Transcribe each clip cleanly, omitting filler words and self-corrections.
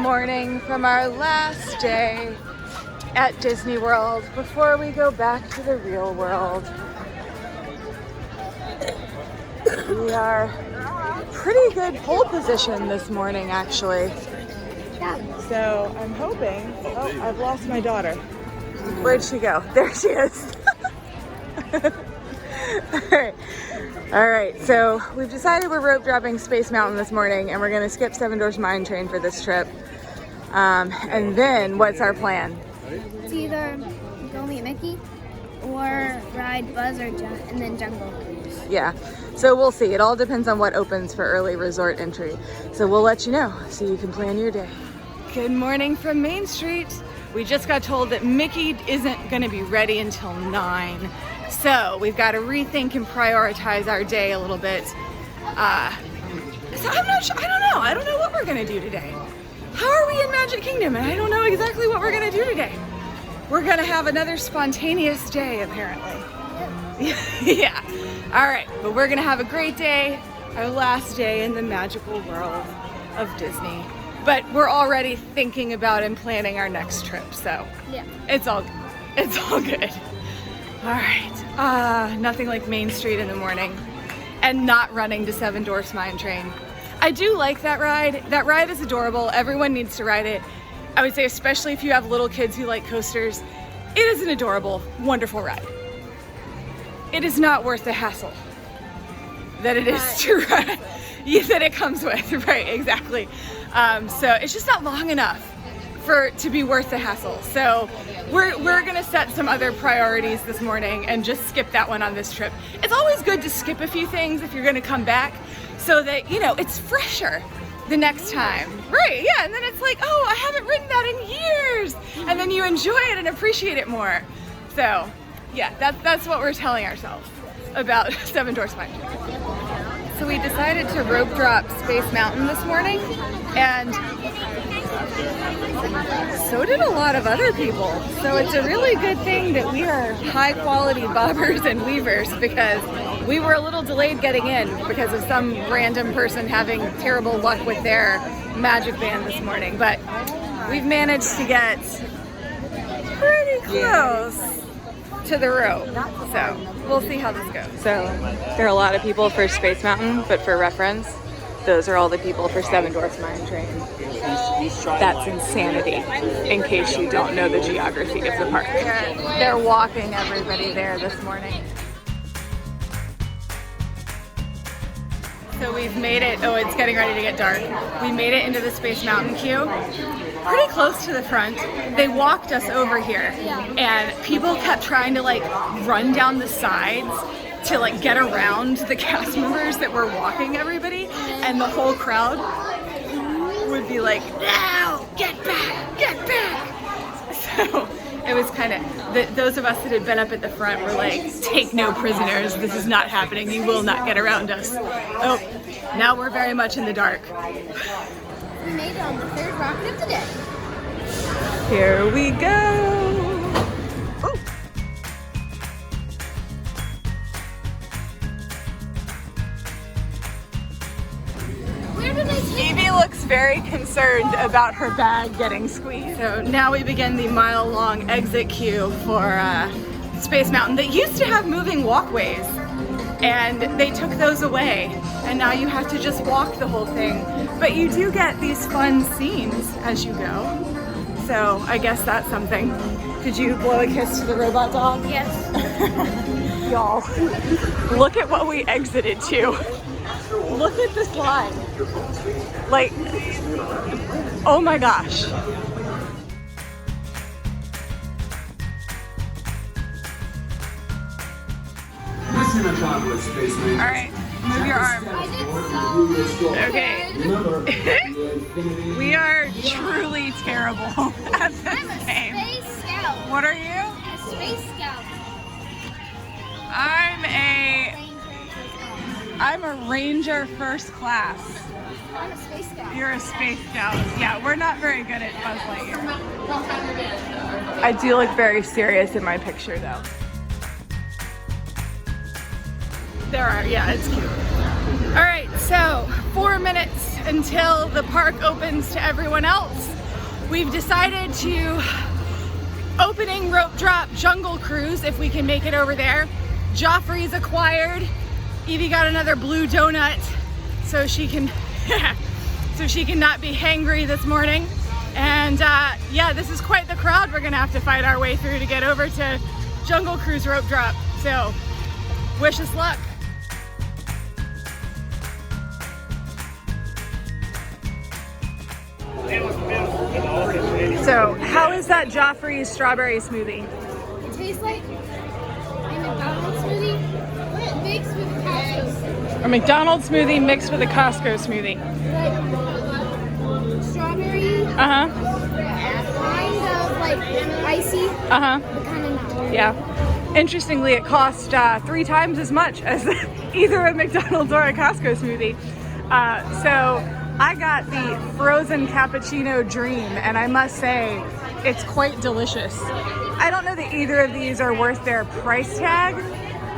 morning from our last day at Disney World before we go back to the real world. We are pretty good pole position this morning, actually. So I'm hoping, oh, I've lost my daughter. Where'd she go? There she is. All right, so we've decided we're rope dropping Space Mountain this morning and we're gonna skip Seven Dwarfs Mine Train for this trip. And then what's our plan? It's either go meet Mickey or ride Buzz or and then Jungle Cruise. Yeah, so we'll see. It all depends on what opens for early resort entry. So we'll let you know so you can plan your day. Good morning from Main Street. We just got told that Mickey isn't gonna be ready until 9. So we've got to rethink and prioritize our day a little bit. So I'm not sure, I don't know what we're gonna do today. How are we in Magic Kingdom? And I don't know exactly what we're gonna do today. We're gonna have another spontaneous day, apparently. Yeah, all right, but we're gonna have a great day, our last day in the magical world of Disney. But we're already thinking about and planning our next trip, so yeah, it's all good. All right, nothing like Main Street in the morning and not running to Seven Dwarfs Mine Train. I do like that ride. That ride is adorable. Everyone needs to ride it. I would say especially if you have little kids who like coasters, it is an adorable, wonderful ride. It is not worth the hassle that it is to ride, that it comes with, right, exactly. So it's just not long enough to be worth the hassle. So we're gonna set some other priorities this morning and just skip that one on this trip. It's always good to skip a few things if you're gonna come back so that, you know, it's fresher the next time. Right, yeah, and then it's like, oh, I haven't ridden that in years. And then you enjoy it and appreciate it more. So yeah, that's what we're telling ourselves about Seven Dwarfs Mine Train. So we decided to rope drop Space Mountain this morning, and so did a lot of other people. So it's a really good thing that we are high quality bobbers and weavers, because we were a little delayed getting in because of some random person having terrible luck with their magic band this morning. But we've managed to get pretty close to the rope. So we'll see how this goes. So there are a lot of people for Space Mountain, but for reference, those are all the people for Seven Dwarfs Mine Train. That's insanity, in case you don't know the geography of the park. They're walking everybody there this morning. So we've made it, oh, it's getting ready to get dark. We made it into the Space Mountain queue, pretty close to the front. They walked us over here, and people kept trying to like run down the sides to like get around the cast members that were walking everybody, and the whole crowd would be like, no, get back, get back. So it was kind of, those of us that had been up at the front were like, take no prisoners, this is not happening, you will not get around us. Oh, now we're very much in the dark. We made it on the third rocket of the day. Here we go. Oh. Evie looks very concerned about her bag getting squeezed. So now we begin the mile-long exit queue for Space Mountain that used to have moving walkways, and they took those away, and now you have to just walk the whole thing. But you do get these fun scenes as you go. So I guess that's something. Did you blow a kiss to the robot dog? Yes. Y'all, look at what we exited to. Look at this line. Like, oh my gosh. All right, move your arm. Okay. We are truly terrible at this game. Space Scout. What are you? A Space Scout. I'm a Ranger first class. I'm a Space Scout. You're a Space Scout. Yeah, we're not very good at Buzz Lightyear. I do look very serious in my picture though. There are, yeah, it's cute. All right, so 4 minutes until the park opens to everyone else. we've decided to opening rope drop jungle cruise if we can make it over there. Joffrey's acquired. Evie got another blue donut so she can not be hangry this morning. And yeah, this is quite the crowd we're gonna have to fight our way through to get over to Jungle Cruise rope drop. So wish us luck. So how is that Joffrey's strawberry smoothie? It tastes like a McDonald's smoothie mixed with Costco smoothie. A McDonald's smoothie mixed with a Costco smoothie. Like strawberry, Uh-huh. kind of like icy, Uh-huh. but kind of not. Yeah. Interestingly, it cost 3 times as much as either a McDonald's or a Costco smoothie. So I got the frozen cappuccino dream, and I must say, it's quite delicious. I don't know that either of these are worth their price tag,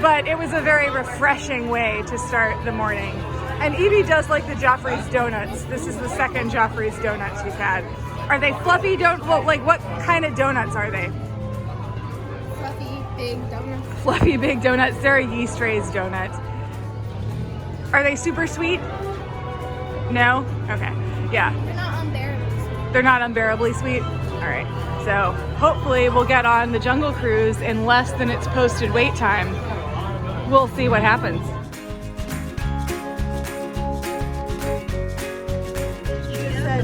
but it was a very refreshing way to start the morning. And Evie does like the Joffrey's donuts. This is the second Joffrey's donut she's had. Are they fluffy well, like what kind of donuts are they? Fluffy, big donuts. Fluffy big donuts. They're a yeast raised donut. Are they super sweet? No? Okay. Yeah. They're not unbearably sweet. They're not unbearably sweet? All right. So hopefully we'll get on the Jungle Cruise in less than its posted wait time. We'll see what happens.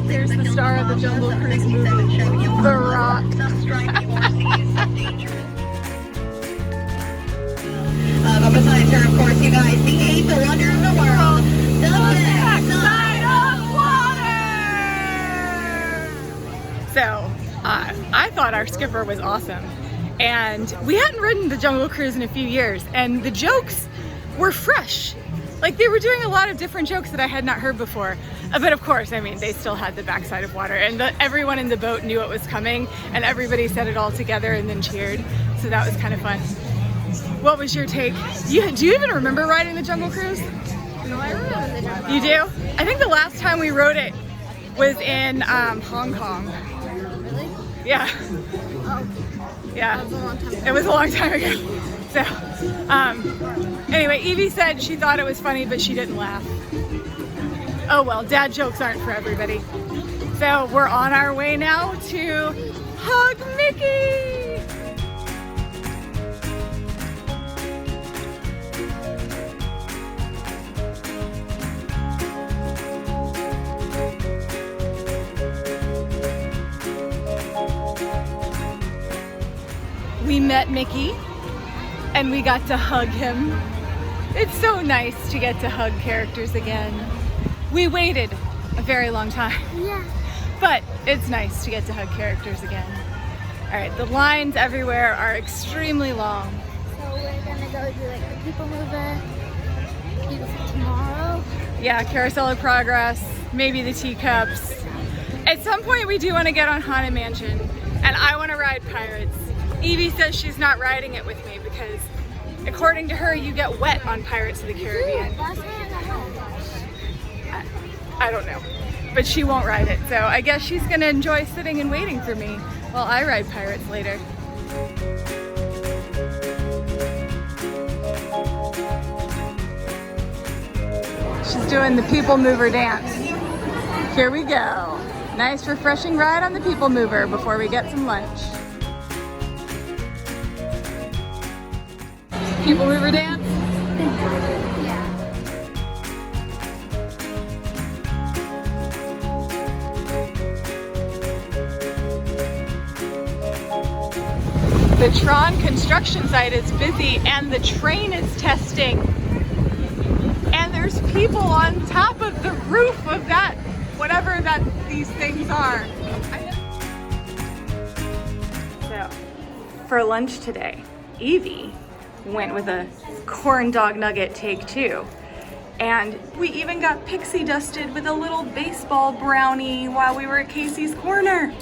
Here's the star of the Jungle Cruise movie, The Rock. Besides her, of course, you guys, the eighth wonder of the world, the backside of water! So, I thought our skipper was awesome. And we hadn't ridden the Jungle Cruise in a few years, and the jokes were fresh. Like, they were doing a lot of different jokes that I had not heard before. But of course, I mean, they still had the backside of water, and everyone in the boat knew it was coming, and everybody said it all together and then cheered. So that was kind of fun. What was your take? Do you even remember riding the Jungle Cruise? No, I remember the Jungle. You do? I think the last time we rode it was in Hong Kong. Really? Yeah. Oh, Yeah. that was a long time ago. It was a long time ago. So, anyway, Evie said she thought it was funny, but she didn't laugh. Oh well, dad jokes aren't for everybody. So we're on our way now to hug Mickey. We met Mickey and we got to hug him. It's so nice to get to hug characters again. We waited a very long time, Yeah. but it's nice to get to hug characters again. All right, the lines everywhere are extremely long. So we're gonna go do like the People Mover tomorrow. Yeah, Carousel of Progress, maybe the teacups. At some point we do want to get on Haunted Mansion, and I want to ride Pirates. Evie says she's not riding it with me because according to her, you get wet on Pirates of the Caribbean. Last time I got home. I don't know, but she won't ride it. So I guess she's gonna enjoy sitting and waiting for me while I ride Pirates later. She's doing the People Mover dance. Here we go. Nice refreshing ride on the People Mover before we get some lunch. People Mover dance? Yeah. The Tron construction site is busy and the train is testing. And there's people on top of the roof of that, whatever these things are. So, for lunch today, Evie went with a corn dog nugget take 2. And we even got pixie dusted with a little baseball brownie while we were at Casey's Corner.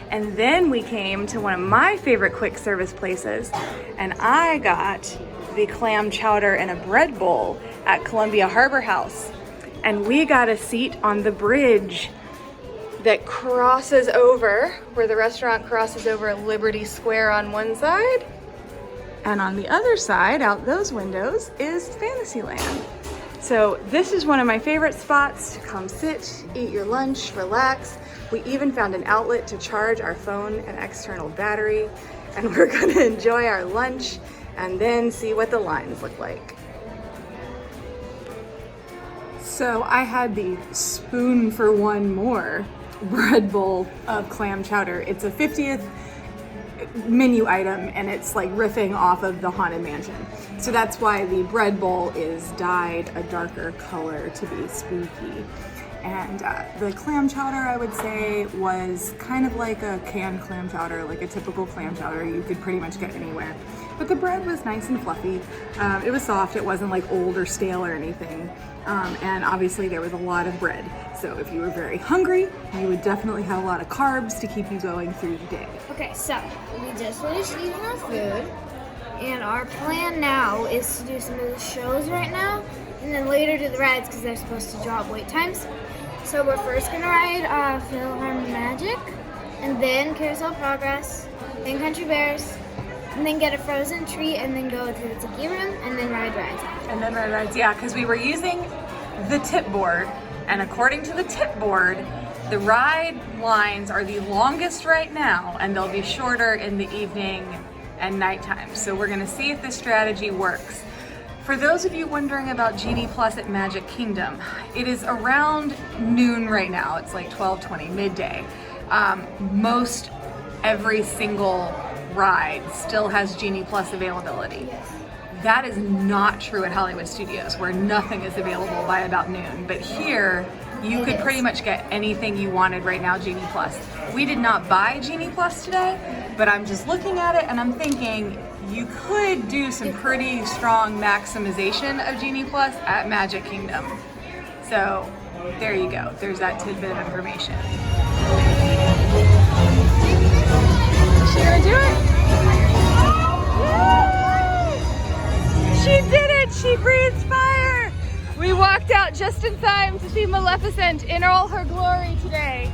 And then we came to one of my favorite quick service places, and I got the clam chowder and a bread bowl at Columbia Harbor House. And we got a seat on the bridge. that crosses over, where the restaurant crosses over Liberty Square on one side. And on the other side, out those windows, is Fantasyland. So this is one of my favorite spots to come sit, eat your lunch, relax. We even found an outlet to charge our phone and external battery. And we're gonna enjoy our lunch and then see what the lines look like. So I had the spoon for one more bread bowl of clam chowder. It's a 50th menu item and it's like riffing off of the Haunted Mansion. So that's why the bread bowl is dyed a darker color to be spooky. And the clam chowder, I would say, was kind of like a canned clam chowder, like a typical clam chowder you could pretty much get anywhere. But the bread was nice and fluffy. It was soft, it wasn't like old or stale or anything. And obviously there was a lot of bread. So if you were very hungry, you would definitely have a lot of carbs to keep you going through the day. Okay, so we just finished eating our food, and our plan now is to do some of the shows right now, and then later do the rides because they're supposed to drop wait times. So we're first gonna ride Philharmonic Magic, and then Carousel Progress, then Country Bears, and then get a frozen treat, and then go to the Tiki Room, and then ride rides. And then ride rides, yeah, because we were using the tip board, and according to the tip board, the ride lines are the longest right now, and they'll be shorter in the evening and nighttime. So we're gonna see if this strategy works. For those of you wondering about Genie Plus at Magic Kingdom, it is around noon right now. It's like 12:20, midday. Most every single ride still has Genie Plus availability. That is not true at Hollywood Studios, where nothing is available by about noon. But here, you could pretty much get anything you wanted right now, Genie Plus. We did not buy Genie Plus today, but I'm just looking at it and I'm thinking you could do some pretty strong maximization of Genie Plus at Magic Kingdom. So there you go. There's that tidbit of information. She gonna do it? She did it! She breathes fire! We walked out just in time to see Maleficent in all her glory today.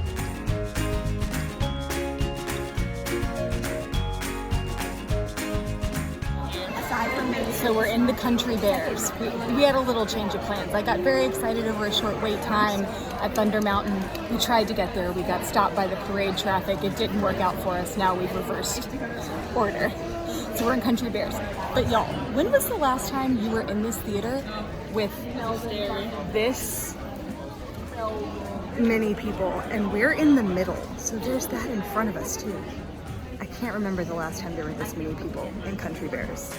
So we're in the Country Bears. We had a little change of plans. I got very excited over a short wait time at Thunder Mountain. We tried to get there. We got stopped by the parade traffic. It didn't work out for us. Now we've reversed order. So we're in Country Bears. But y'all, when was the last time you were in this theater with this many people? And we're in the middle. So there's that in front of us too. I can't remember the last time there were this many people in Country Bears.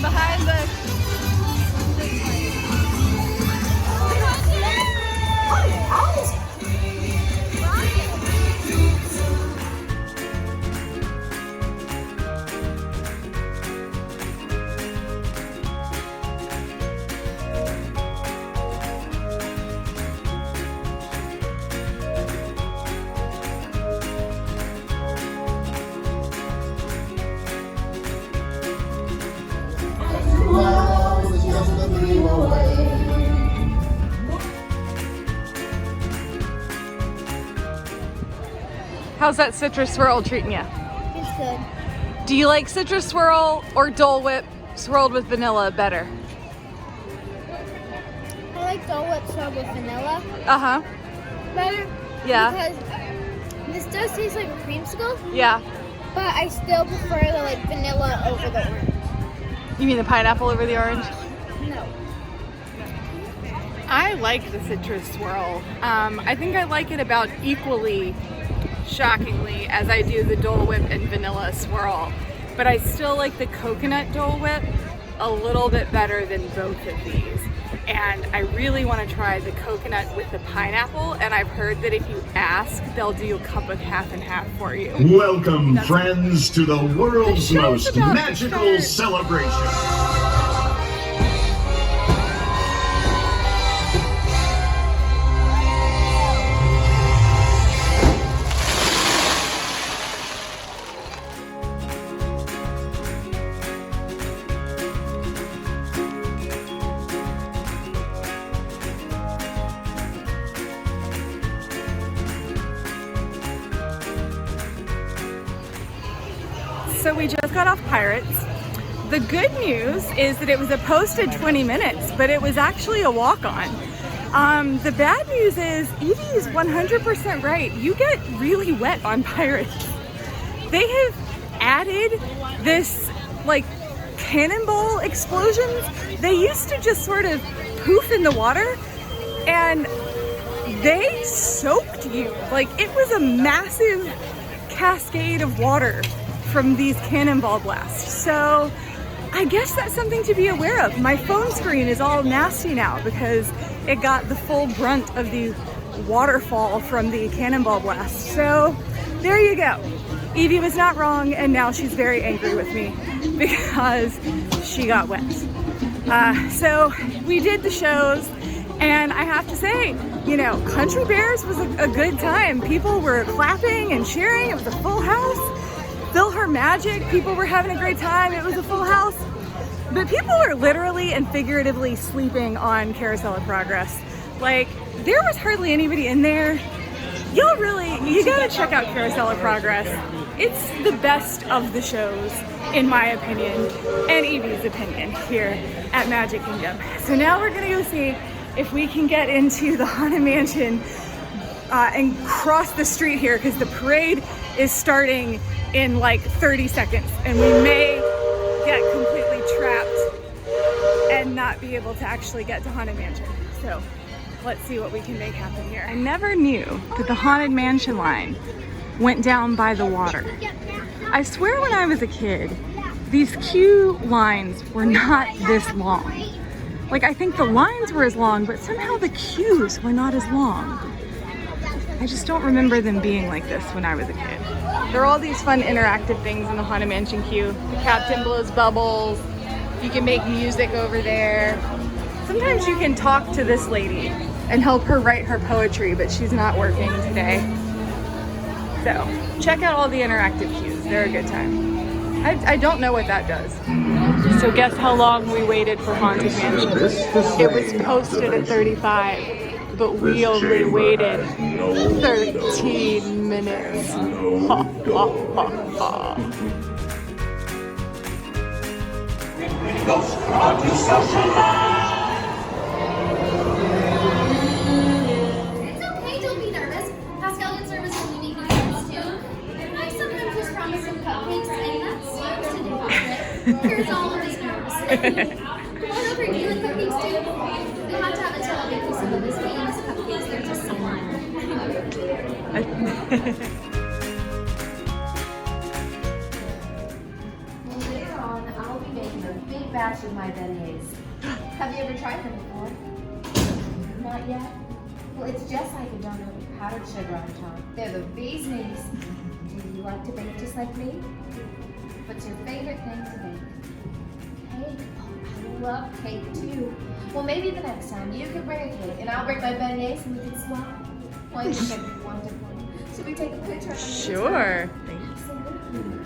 Behind the How's that citrus swirl treating you? It's good. Do you like citrus swirl or Dole Whip swirled with vanilla better? I like Dole Whip swirled with vanilla Uh-huh. better. Yeah. Because this does taste like a creamsicle. Yeah. But I still prefer the like vanilla over the orange. You mean the pineapple over the orange? No. I like the citrus swirl. I think I like it about equally, shockingly, as I do the Dole Whip and vanilla swirl. But I still like the coconut Dole Whip a little bit better than both of these. And I really want to try the coconut with the pineapple, and I've heard that if you ask, they'll do a cup of half and half for you. Welcome, friends, to the world's most magical celebration. So we just got off Pirates. The good news is that it was a posted 20 minutes, but it was actually a walk-on. The bad news is Evie is 100% right. You get really wet on Pirates. They have added this like cannonball explosions. They used to just sort of poof in the water and they soaked you. Like it was a massive cascade of water from these cannonball blasts. So I guess that's something to be aware of. My phone screen is all nasty now because it got the full brunt of the waterfall from the cannonball blast. So there you go. Evie was not wrong, and now she's very angry with me because she got wet. So we did the shows, and I have to say, you know, Country Bears was a good time. People were clapping and cheering. It was a full house. PhilharMagic, people were having a great time. It was a full house. But people were literally and figuratively sleeping on Carousel of Progress. Like, there was hardly anybody in there. You gotta check out Carousel of Progress. It's the best of the shows, in my opinion, and Evie's opinion here at Magic Kingdom. So now we're gonna go see if we can get into the Haunted Mansion and cross the street here, because the parade is starting in like 30 seconds, and we may get completely trapped and not be able to actually get to Haunted Mansion. So let's see what we can make happen here. I never knew that the Haunted Mansion line went down by the water. I swear when I was a kid, these queue lines were not this long. Like, I think the lines were as long, but somehow the queues were not as long. I just don't remember them being like this when I was a kid. There are all these fun interactive things in the Haunted Mansion queue. The captain blows bubbles. You can make music over there. Sometimes you can talk to this lady and help her write her poetry, but she's not working today. So check out all the interactive queues. They're a good time. I don't know what that does. So guess how long we waited for Haunted Mansion? It was posted at 35, but we only waited 13 minutes. Ha, ha, ha, ha. It's okay, don't be nervous. Pascal can serve us some unique items too. I sometimes just promise some cupcakes, and that's just a deposit. Here's all of these numbers. Come on over, do you like cupcakes too? You'll have to have a till I'll make you some of this famous cupcakes. They're just so Well, later on, I'll be making a big batch of my beignets. Have you ever tried them before? Not yet? Well, it's just like a donut with powdered sugar on top. They're the bee's knees. Do you like to bake just like me? What's your favorite thing to bake? Cake. Oh, I love cake too. Well, maybe the next time you could bring a cake and I'll bring my beignets and we can swap. Well, I think that'd be wonderful. Should we take a picture? Sure. Absolutely.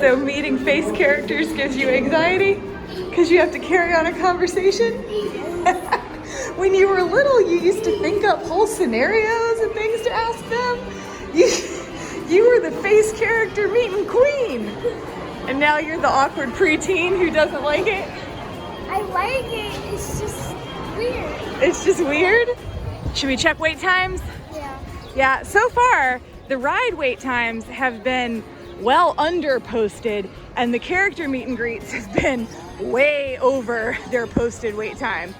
So meeting face characters gives you anxiety because you have to carry on a conversation? When you were little, you used to think up whole scenarios and things to ask them. You were the face character meeting queen. And now you're the awkward preteen who doesn't like it? I like it. It's just weird. It's just weird? Should we check wait times? Yeah. Yeah, so far, the ride wait times have been well under posted, and the character meet and greets have been way over their posted wait time.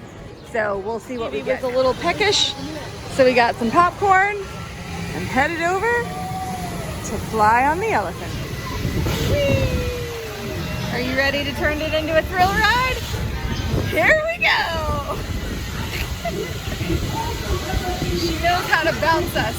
So we'll see what we get. It's a little peckish, so we got some popcorn and headed over to fly on the elephant. Whee! Are you ready to turn it into a thrill ride? Here we go! She knows how to bounce us.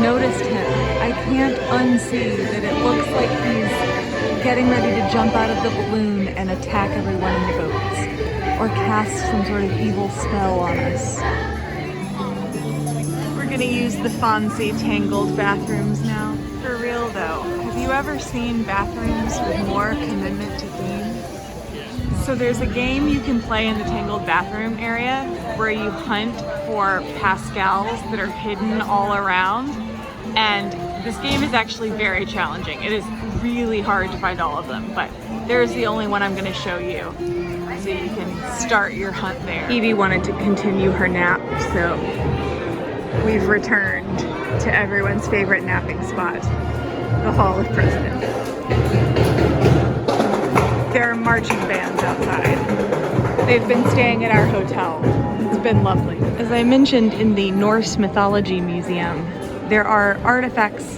noticed him. I can't unsee that it looks like he's getting ready to jump out of the balloon and attack everyone in the boats, or cast some sort of evil spell on us. We're gonna use the Fonzie Tangled bathrooms now. For real though, have you ever seen bathrooms with more commitment to theme? So there's a game you can play in the Tangled bathroom area where you hunt for Pascals that are hidden all around. And this game is actually very challenging. It is really hard to find all of them, but there's the only one I'm gonna show you, so you can start your hunt there. Evie wanted to continue her nap, so we've returned to everyone's favorite napping spot, the Hall of Presidents. There are marching bands outside. They've been staying at our hotel. It's been lovely. As I mentioned in the Norse Mythology Museum, there are artifacts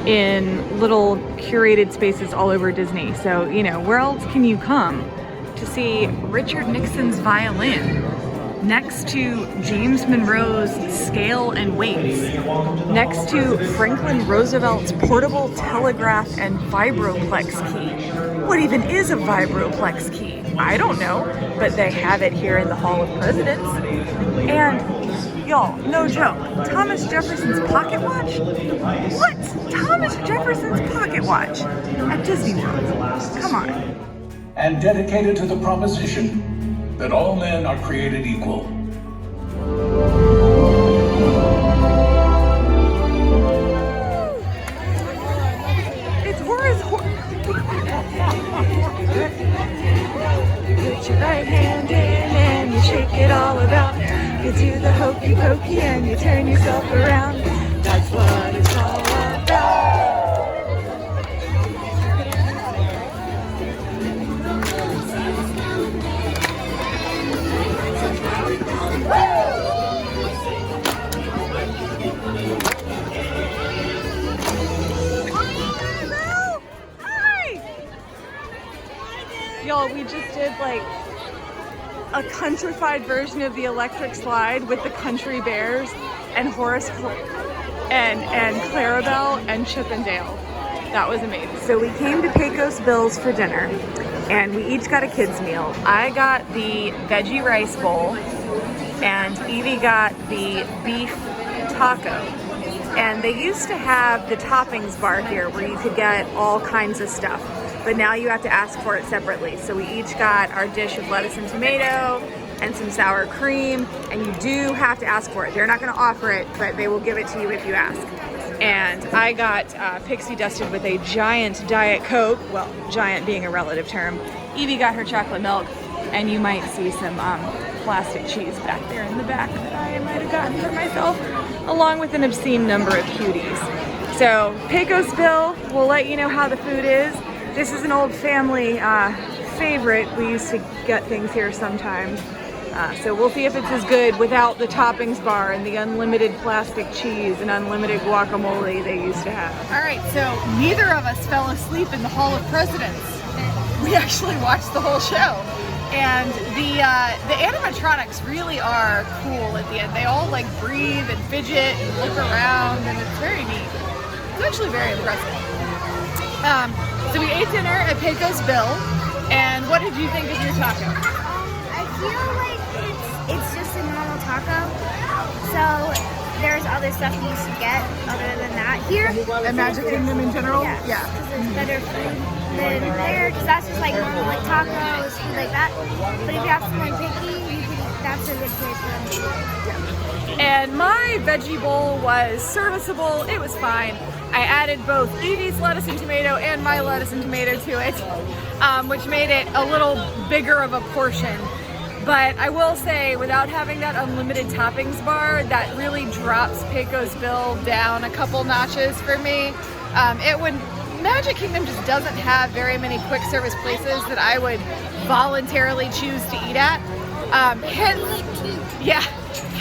in little curated spaces all over Disney. So, you know, where else can you come to see Richard Nixon's violin next to James Monroe's scale and weights, next to Franklin Roosevelt's portable telegraph and vibroplex key? What even is a vibroplex key? I don't know, but they have it here in the Hall of Presidents. And y'all, no joke, Thomas Jefferson's pocket watch? What? Thomas Jefferson's pocket watch at Disney World? Come on. And dedicated to the proposition that all men are created equal. It's Horace. Put your right hand in and you shake it all about. You do the hokey pokey and you turn yourself around. That's what it's all about. Y'all, we just did like a countrified version of the electric slide with the country bears and Horace and Clarabelle and Chip and Dale. That was amazing. So we came to Pecos Bill's for dinner and we each got a kid's meal. I got the veggie rice bowl and Evie got the beef taco. And they used to have the toppings bar here where you could get all kinds of stuff, but now you have to ask for it separately. So we each got our dish of lettuce and tomato and some sour cream, and you do have to ask for it. They're not gonna offer it, but they will give it to you if you ask. And I got pixie dusted with a giant Diet Coke, well, giant being a relative term. Evie got her chocolate milk, and you might see some plastic cheese back there in the back that I might have gotten for myself, along with an obscene number of cuties. So Pecos Bill will let you know how the food is. This is an old family favorite. We used to get things here sometimes. So we'll see if it's as good without the toppings bar and the unlimited plastic cheese and unlimited guacamole they used to have. All right, so neither of us fell asleep in the Hall of Presidents. We actually watched the whole show. And the animatronics really are cool at the end. They all like breathe and fidget and look around, and it's very neat. It's actually very impressive. So we ate dinner at Pecos Bill, and what did you think of your taco? I feel like it's just a normal taco. So there's other stuff you should get other than that here. At Magic Kingdom in general? Yes, Yeah. because there's better food than there, because that's just like normal like tacos, food like that. But if you have someone picky, that's a good place for them to eat. And my veggie bowl was serviceable. It was fine. I added both Evie's lettuce and tomato and my lettuce and tomato to it, which made it a little bigger of a portion. But I will say, without having that unlimited toppings bar, that really drops Pecos Bill down a couple notches for me. It would Magic Kingdom just doesn't have very many quick service places that I would voluntarily choose to eat at.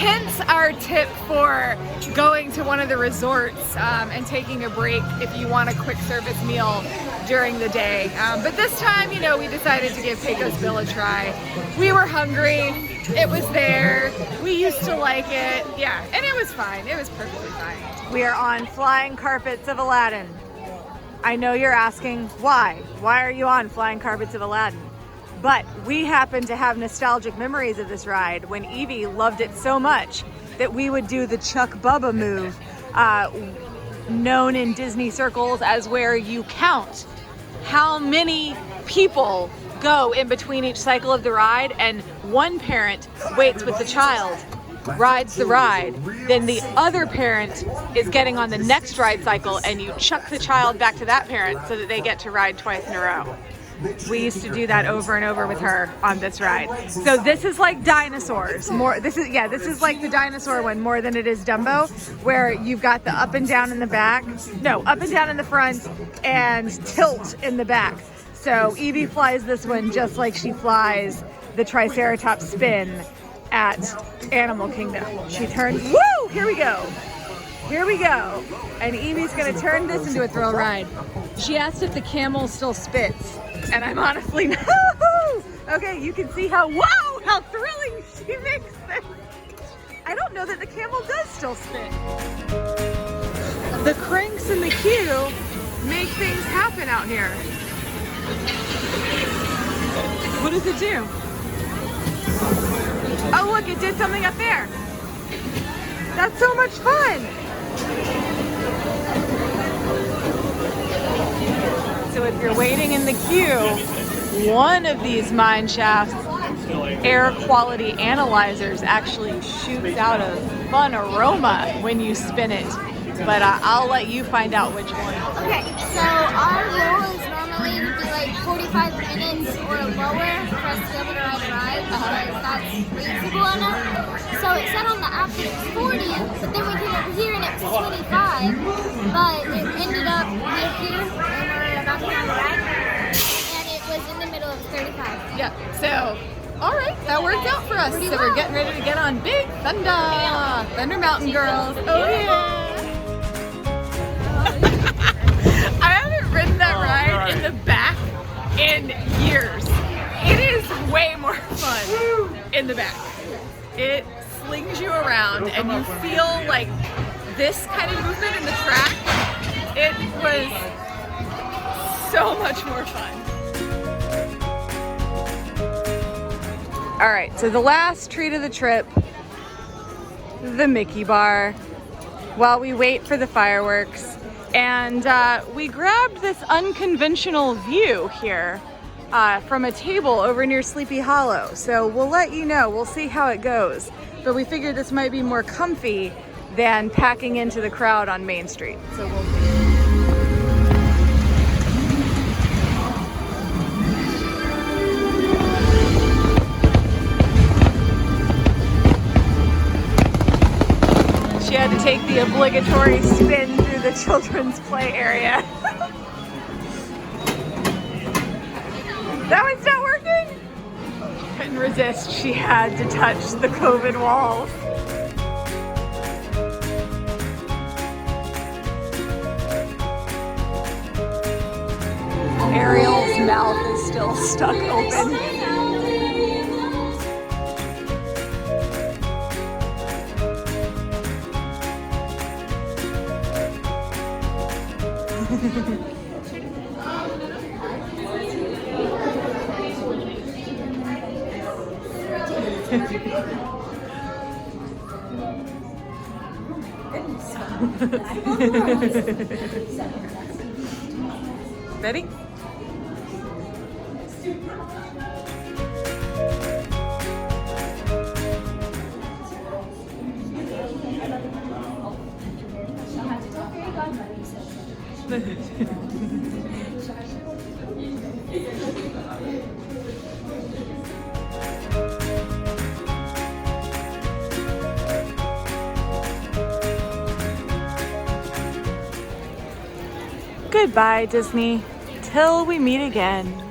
Hence our tip for going to one of the resorts and taking a break if you want a quick service meal during the day. But this time, you know, we decided to give Pecos Bill a try. We were hungry, it was there, we used to like it, yeah, and it was fine, it was perfectly fine. We are on Flying Carpets of Aladdin. I know you're asking, why? Why are you on Flying Carpets of Aladdin? But we happen to have nostalgic memories of this ride when Evie loved it so much that we would do the Chuck Bubba move, known in Disney circles as where you count how many people go in between each cycle of the ride, and one parent waits with the child, rides the ride, then the other parent is getting on the next ride cycle and you chuck the child back to that parent so that they get to ride twice in a row. We used to do that over and over with her on this ride. So this is like dinosaurs. This is like the dinosaur one more than it is Dumbo, where you've got the up and down in the back. No, up and down in the front and tilt in the back. So Evie flies this one just like she flies the Triceratops spin at Animal Kingdom. She turns, woo, here we go. Here we go. And Evie's gonna turn this into a thrill ride. She asked if the camel still spits. And I'm honestly, no! Okay, you can see how thrilling she makes this. I don't know that the camel does still spit. The cranks in the queue make things happen out here. What does it do? Oh look, it did something up there. That's so much fun. So if you're waiting in the queue, one of these mine shafts air quality analyzers actually shoots out a fun aroma when you spin it. But I'll let you find out which one. Okay, so our rule is normally to be like 45 minutes or lower for us to be able to ride the ride, because that's reasonable enough. So it said on the app that it was 40, but then we came over here and it was 25, but it ended up we're here and we're about to have a ride, and it was in the middle of 35. Yeah, so, all right, that worked out for us. So we're getting ready to get on Big Thunder. Thunder Mountain Girls, oh yeah. I haven't ridden that ride in the back in years. It is way more fun in the back. It slings you around and you feel like this kind of movement in the track. It was so much more fun. All right, so the last treat of the trip, the Mickey bar, while we wait for the fireworks. And we grabbed this unconventional view here from a table over near Sleepy Hollow. So we'll let you know, we'll see how it goes. But we figured this might be more comfy than packing into the crowd on Main Street. So we'll see. She had to take the obligatory spin through the children's play area. That one's not working? Couldn't resist, she had to touch the COVID walls. Ariel's mouth is still stuck open. Ready? Goodbye, Disney. Till we meet again.